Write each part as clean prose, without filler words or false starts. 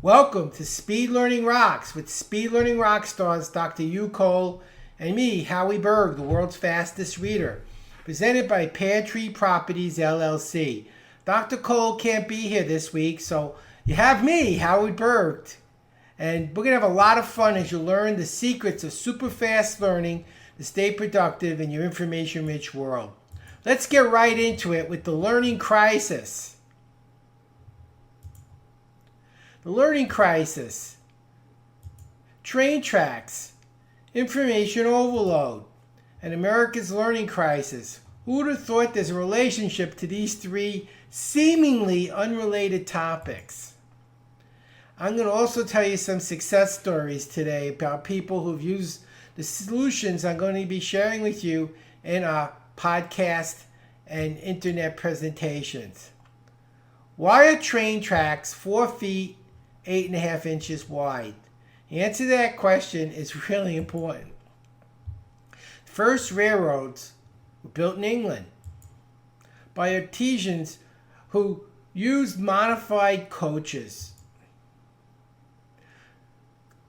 Welcome to Speed Learning Rocks with Speed Learning Rock Stars Dr. Hugh Cole and me, Howie Berg, the world's fastest reader. Presented by Pear Tree Properties, LLC. Dr. Cole can't be here this week, so you have me, Howie Berg. And we're going to have a lot of fun as you learn the secrets of super fast learning to stay productive in your information-rich world. Let's get right into it with the learning crisis. The learning crisis, train tracks, information overload, and America's learning crisis. Who would have thought there's a relationship to these three seemingly unrelated topics? I'm going to also tell you some success stories today about people who've used the solutions I'm going to be sharing with you in our podcast and internet presentations. Why are train tracks 4 feet 8.5 inches wide? The answer to that question is really important. First railroads were built in England by artisans who used modified coaches.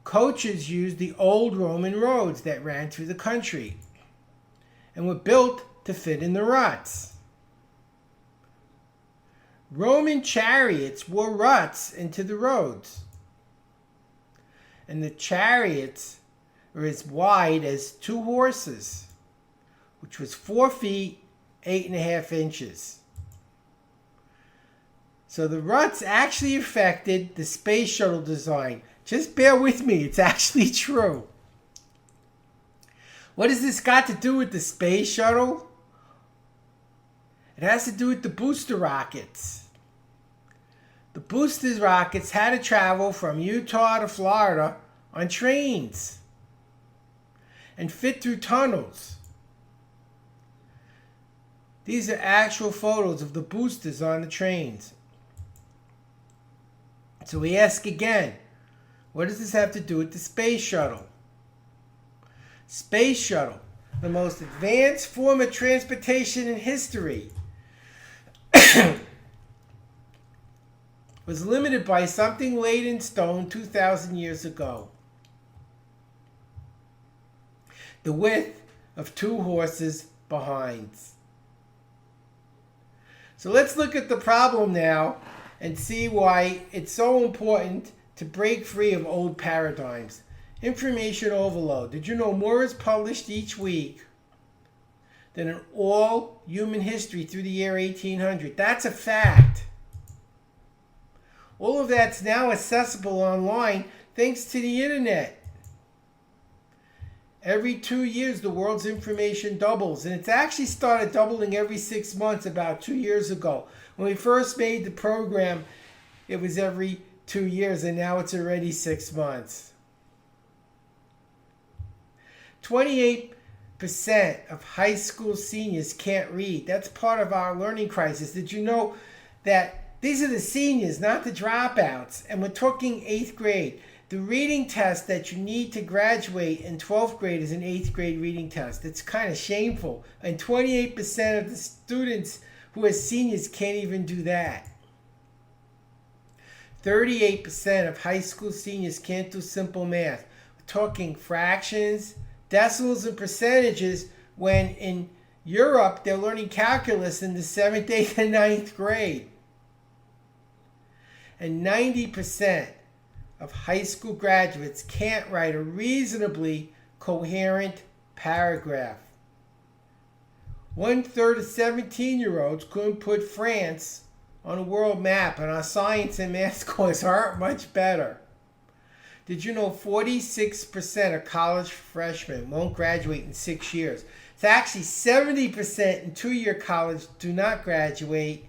Coaches used the old Roman roads that ran through the country and were built to fit in the ruts. Roman chariots wore ruts into the roads. And the chariots were as wide as 2 horses, which was 4 feet, 8.5 inches. So the ruts actually affected the space shuttle design. Just bear with me, it's actually true. What has this got to do with the space shuttle? It has to do with the booster rockets. The booster rockets had to travel from Utah to Florida on trains and fit through tunnels. These are actual photos of the boosters on the trains. So we ask again, what does this have to do with the space shuttle? Space shuttle, the most advanced form of transportation in history, was limited by something laid in stone 2,000 years ago. The width of 2 horses behind. So let's look at the problem now and see why it's so important to break free of old paradigms. Information overload. Did you know more is published each week than in all human history through the year 1800? That's a fact. All of that's now accessible online thanks to the internet. Every 2 years, the world's information doubles. And it's actually started doubling every 6 months about 2 years ago. When we first made the program, it was every 2 years, and now it's already 6 months. 28% of high school seniors can't read. That's part of our learning crisis. Did you know that these are the seniors, not the dropouts? And we're talking 8th grade. The reading test that you need to graduate in 12th grade is an 8th grade reading test. It's kind of shameful. And 28% of the students who are seniors can't even do that. 38% of high school seniors can't do simple math. We're talking fractions, decimals, and percentages, when in Europe they're learning calculus in the 7th, 8th, and 9th grade. And 90% of high school graduates can't write a reasonably coherent paragraph. 1/3 of 17-year-olds couldn't put France on a world map, and our science and math scores aren't much better. Did you know 46% of college freshmen won't graduate in 6 years? It's actually 70% in 2-year college do not graduate,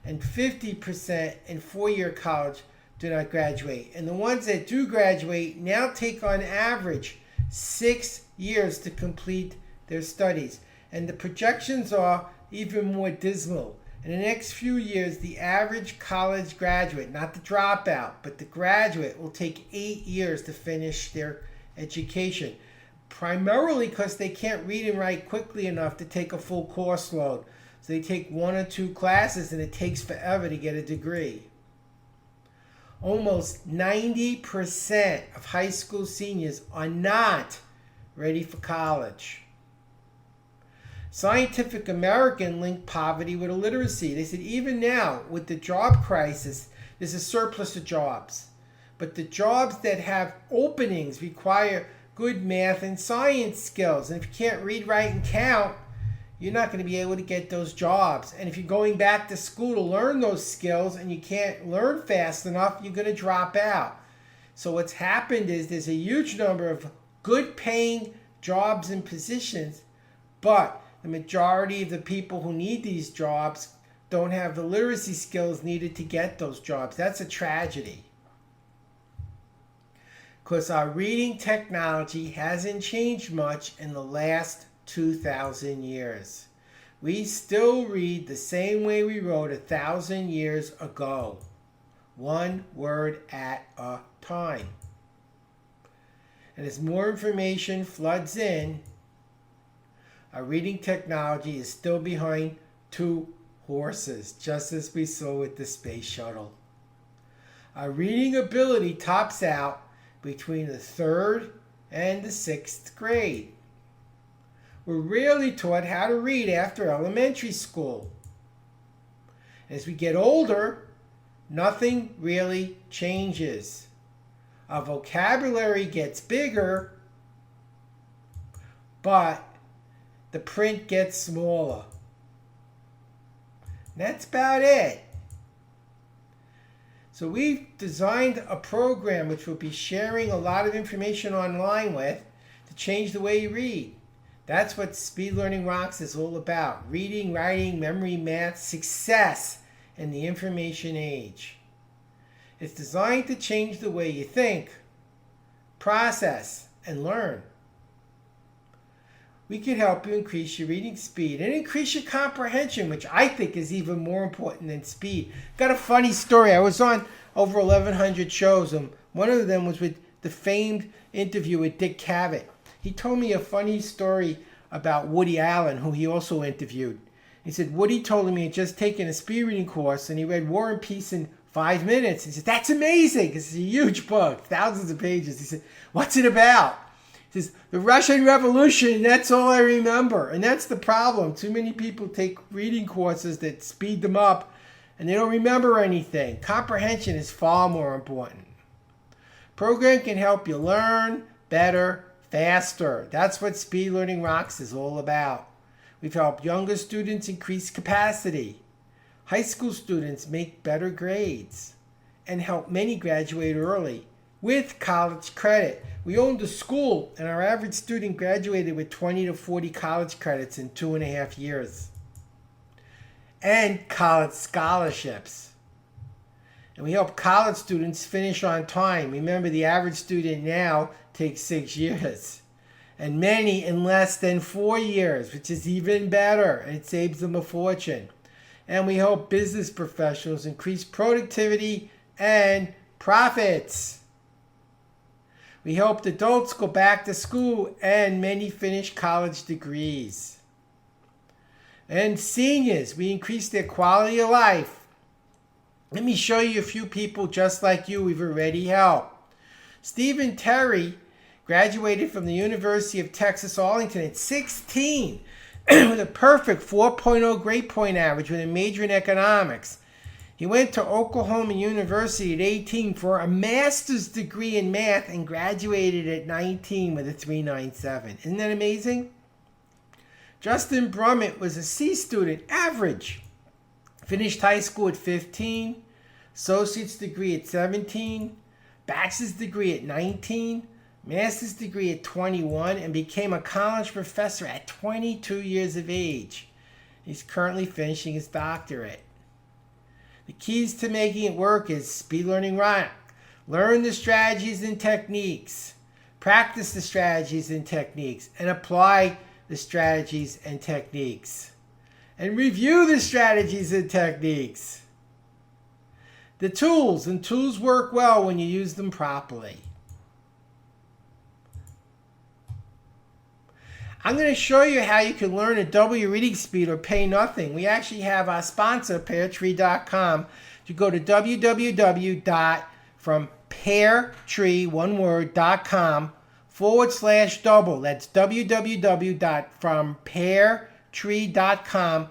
and 50% in 4-year college do not graduate. And the ones that do graduate now take on average 6 years to complete their studies. And the projections are even more dismal. In the next few years, the average college graduate, not the dropout, but the graduate, will take 8 years to finish their education. Primarily because they can't read and write quickly enough to take a full course load. So they take 1 or 2 classes and it takes forever to get a degree. Almost 90% of high school seniors are not ready for college. Scientific American linked poverty with illiteracy. They said even now, with the job crisis, there's a surplus of jobs. But the jobs that have openings require good math and science skills. And if you can't read, write, and count, you're not going to be able to get those jobs. And if you're going back to school to learn those skills and you can't learn fast enough, you're going to drop out. So what's happened is there's a huge number of good paying jobs and positions, but the majority of the people who need these jobs don't have the literacy skills needed to get those jobs. That's a tragedy. Because our reading technology hasn't changed much in the last 2,000 years. We still read the same way we wrote 1,000 years ago. One word at a time. And as more information floods in, our reading technology is still behind two horses, just as we saw with the space shuttle. Our reading ability tops out between the 3rd and the 6th grade. We're rarely taught how to read after elementary school. As we get older, nothing really changes. Our vocabulary gets bigger, but the print gets smaller. That's about it. So we've designed a program which we'll be sharing a lot of information online with to change the way you read. That's what Speed Learning Rocks is all about. Reading, writing, memory, math, success in the information age. It's designed to change the way you think, process, and learn. We can help you increase your reading speed and increase your comprehension, which I think is even more important than speed. Got a funny story. I was on over 1,100 shows, and one of them was with the famed interview with Dick Cavett. He told me a funny story about Woody Allen, who he also interviewed. He said, Woody told him he had just taken a speed reading course, and he read War and Peace in 5 minutes. He said, that's amazing. It's a huge book, thousands of pages. He said, what's it about? He says, the Russian Revolution, that's all I remember. And that's the problem. Too many people take reading courses that speed them up and they don't remember anything. Comprehension is far more important. Program can help you learn better, faster. That's what Speed Learning Rocks is all about. We've helped younger students increase capacity, high school students make better grades, and help many graduate early with college credit. We owned a school, and our average student graduated with 20 to 40 college credits in 2.5 years. And college scholarships. And we help college students finish on time. Remember, the average student now takes 6 years. And many in less than 4 years, which is even better. And it saves them a fortune. And we help business professionals increase productivity and profits. We helped adults go back to school, and many finish college degrees. And seniors, we increase their quality of life. Let me show you a few people just like you we've already helped. Stephen Terry graduated from the University of Texas Arlington at 16 with a perfect 4.0 grade point average with a major in economics. He went to Oklahoma University at 18 for a master's degree in math and graduated at 19 with a 3.97. Isn't that amazing? Justin Brummett was a C student, average. Finished high school at 15, associate's degree at 17, bachelor's degree at 19, master's degree at 21, and became a college professor at 22 years of age. He's currently finishing his doctorate. The keys to making it work is Speed Learning Rock. Learn the strategies and techniques. Practice the strategies and techniques. And apply the strategies and techniques. And review the strategies and techniques. The tools work well when you use them properly. I'm going to show you how you can learn to double your reading speed or pay nothing. We actually have our sponsor, peartree.com. You go to www.peartree.com from peartree.com/double. That's www.frompeartree.com/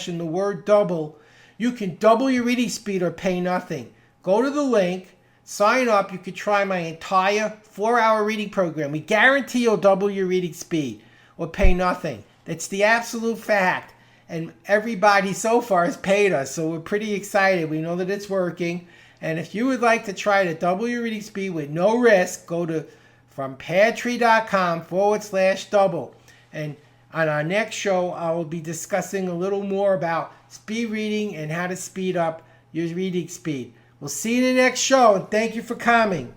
and the word double. You can double your reading speed or pay nothing. Go to the link, sign up. You can try my entire 4-hour reading program. We guarantee you'll double your reading speed or pay nothing. That's the absolute fact. And everybody so far has paid us, so we're pretty excited. We know that it's working. And if you would like to try to double your reading speed with no risk, go to frompeartree.com/double. And on our next show, I will be discussing a little more about speed reading and how to speed up your reading speed. We'll see you in the next show, and thank you for coming.